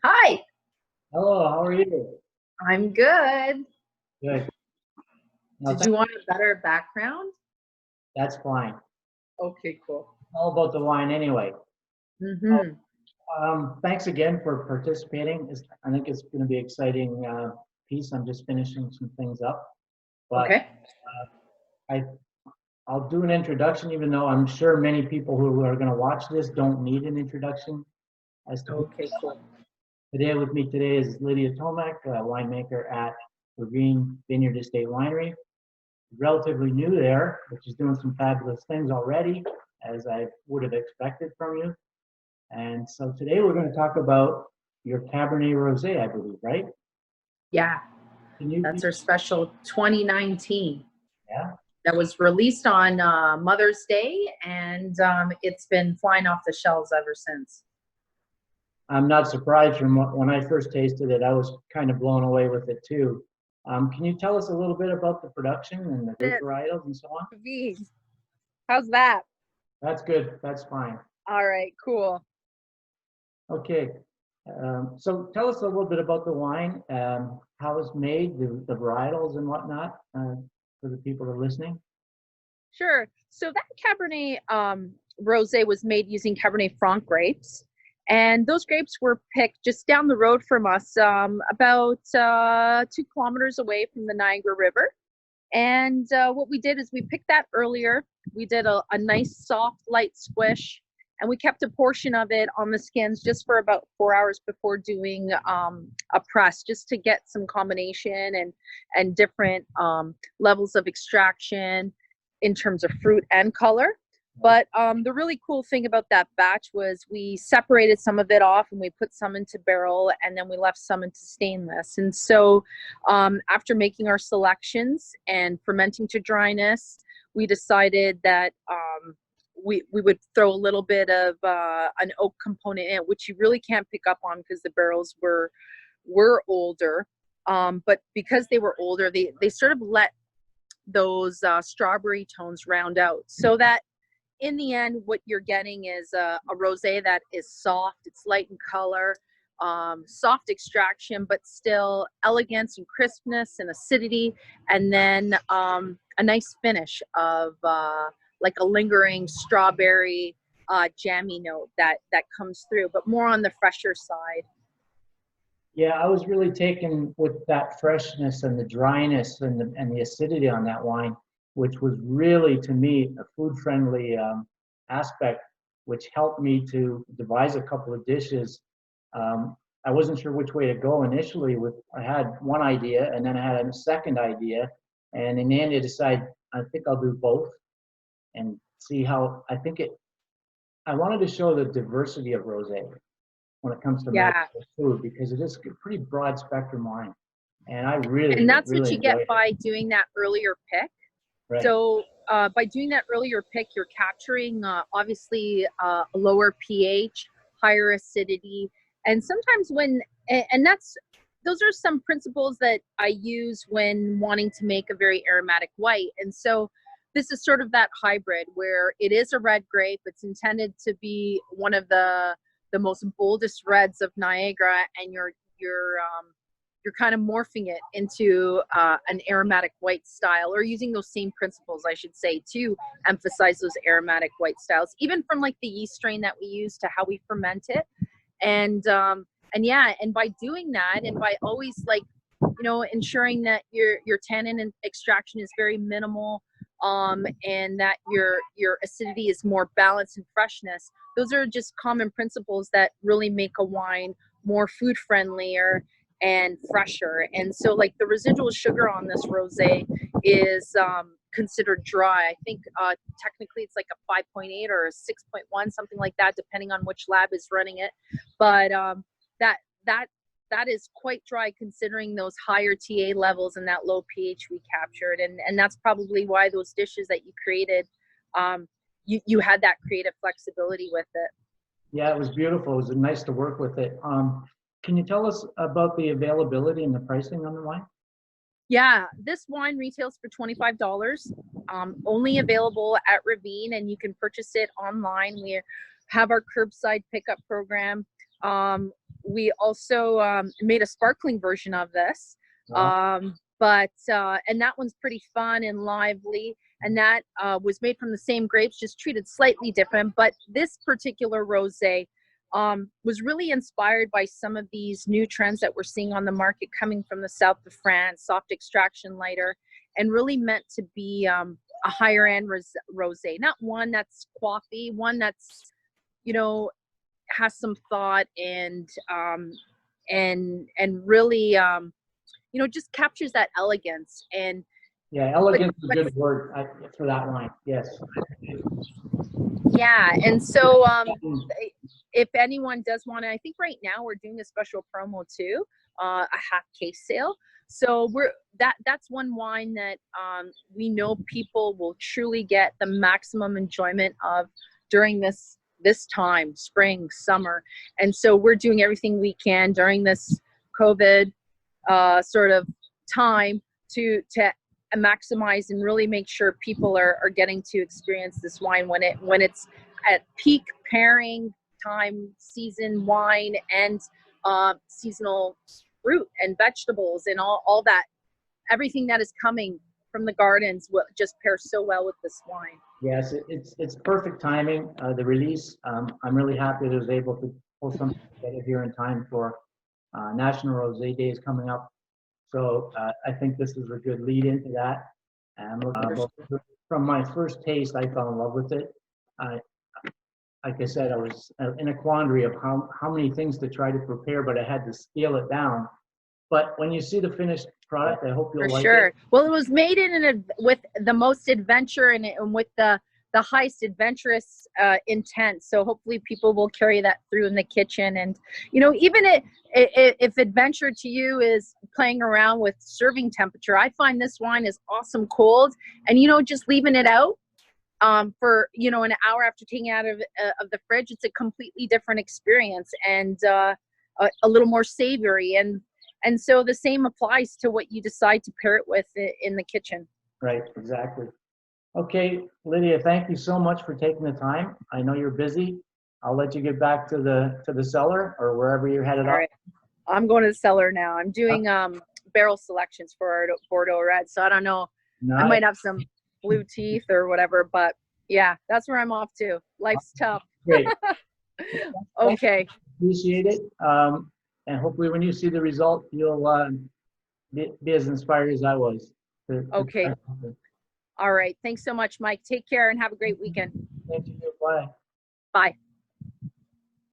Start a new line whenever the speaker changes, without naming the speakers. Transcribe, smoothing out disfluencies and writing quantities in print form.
Hi,
Hello, how are you?
I'm good.
Good. No,
Did you want a better background?
that's fine.
Okay, cool.
All about the wine anyway. Oh,
Mm-hmm.
thanks again for participating. I think it's going to be an exciting piece. I'm just finishing some things up, but
Okay.
I I'll do an introduction, even though I'm sure many people who are going to watch this don't need an introduction as to who
Okay, cool.
today with me today is Lydia Tomek, a winemaker at Ravine Vineyard Estate Winery. Relatively new there, but she's doing some fabulous things already, as I would have expected from you. And so today we're going to talk about your Cabernet Rosé, I believe, right?
Yeah,
Can you?
that's our special 2019
Yeah.
that was released on Mother's Day, and it's been flying off the shelves ever since.
I'm not surprised from when I first tasted it. I was kind of blown away with it too. Can you tell us a little bit about the production and the grape varietals and so on?
How's that?
That's good. That's fine.
All right, cool.
Okay. So tell us a little bit about the wine, how it's made, the varietals and whatnot, for the people that are listening.
Sure. So that Cabernet Rosé was made using Cabernet Franc grapes. And those grapes were picked just down the road from us, about 2 kilometers away from the Niagara River. And what we did is we picked that earlier. We did a nice soft light squish, and we kept a portion of it on the skins just for about 4 hours before doing a press, just to get some combination and different levels of extraction in terms of fruit and color. But the really cool thing about that batch was we separated some of it off and we put some into barrel, and then we left some into stainless. And so after making our selections and fermenting to dryness, we decided that we would throw a little bit of an oak component in it, which you really can't pick up on because the barrels were older. But because they were older, they sort of let those strawberry tones round out, so that in the end, what you're getting is a rosé that is soft. It's light in color, soft extraction, but still elegance and crispness and acidity, and then a nice finish of like a lingering strawberry jammy note that comes through, but more on the fresher side.
Yeah, I was really taken with that freshness and the dryness and the acidity on that wine, which was really, to me, a food-friendly aspect, which helped me to devise a couple of dishes. I wasn't sure which way to go initially. I had one idea, and then I had a second idea, and in the end, I decided I think I'll do both and see how. I wanted to show the diversity of rosé when it comes to
Yeah.
medical food, because it is a pretty broad spectrum wine. And I really,
And that's what
really
you get
enjoyed it.
by doing that earlier pick.
Right.
So by doing that earlier pick, you're capturing obviously a lower pH, higher acidity, and sometimes and those are some principles that I use when wanting to make a very aromatic white. And so this is sort of that hybrid where it is a red grape. It's intended to be one of the most boldest reds of Niagara, and you're kind of morphing it into an aromatic white style, or using those same principles, I should say, to emphasize those aromatic white styles, even from like the yeast strain that we use to how we ferment it. And yeah, and by doing that, and by always ensuring that your tannin and extraction is very minimal, and that your acidity is more balanced and freshness. Those are just common principles that really make a wine more food friendlier and fresher. And so like the residual sugar on this rosé is considered dry. I think technically it's like a 5.8 or a 6.1, something like that, depending on which lab is running it. But that is quite dry considering those higher TA levels and that low pH we captured. And that's probably why those dishes that you created, you had that creative flexibility with it.
Yeah, it was beautiful. It was nice to work with it. Can you tell us about the availability and the pricing on the wine?
Yeah, this wine retails for $25, only available at Ravine, and you can purchase it online. We have our curbside pickup program. we also made a sparkling version of this.
Wow.
And that one's pretty fun and lively. And that was made from the same grapes, just treated slightly different. But this particular rosé was really inspired by some of these new trends that we're seeing on the market coming from the south of France, soft extraction, lighter, and really meant to be a higher end rosé, not one that's coffee, one that's, you know, has some thought and really you know, just captures that elegance. And
Yeah, elegance is a good word for that line. Yes.
yeah, and so if anyone does want to, I think right now we're doing a special promo too, a half case sale. So that's one wine that we know people will truly get the maximum enjoyment of during this time, spring, summer. And so we're doing everything we can during this COVID sort of time to maximize and really make sure people are getting to experience this wine when it's at peak pairing time, season wine, and seasonal fruit and vegetables and all that, everything that is coming from the gardens will just pair so well with this wine.
Yes, it's perfect timing. The release. I'm really happy that I was able to pull something together here in time for National Rosé Days coming up. So I think this is a good lead into that. And from my first taste, I fell in love with it. Like I said, I was in a quandary of how many things to try to prepare, but I had to scale it down. But when you see the finished product, I hope you'll like it.
Well, it was made with the most adventure and with the highest adventurous intent. So hopefully people will carry that through in the kitchen. And, you know, even if adventure to you is playing around with serving temperature, I find this wine is awesome cold. And, you know, just leaving it out for, you know, an hour after taking it out of the fridge, it's a completely different experience and a little more savory. And so the same applies to what you decide to pair it with in the kitchen. Right,
exactly. Okay, Lydia, thank you so much for taking the time. I know you're busy. I'll let you get back to the cellar or wherever you're headed up.
Right. I'm going to the cellar now. I'm doing barrel selections for our Bordeaux Red, so I don't know. Nice. I might have some blue teeth or whatever, but yeah, that's where I'm off to. Life's tough.
Great.
Okay.
Appreciate it. And hopefully when you see the result, you'll be as inspired as I was.
Okay. All right. Thanks so much, Mike. Take care and have a great weekend.
Thank you. Bye.
Bye.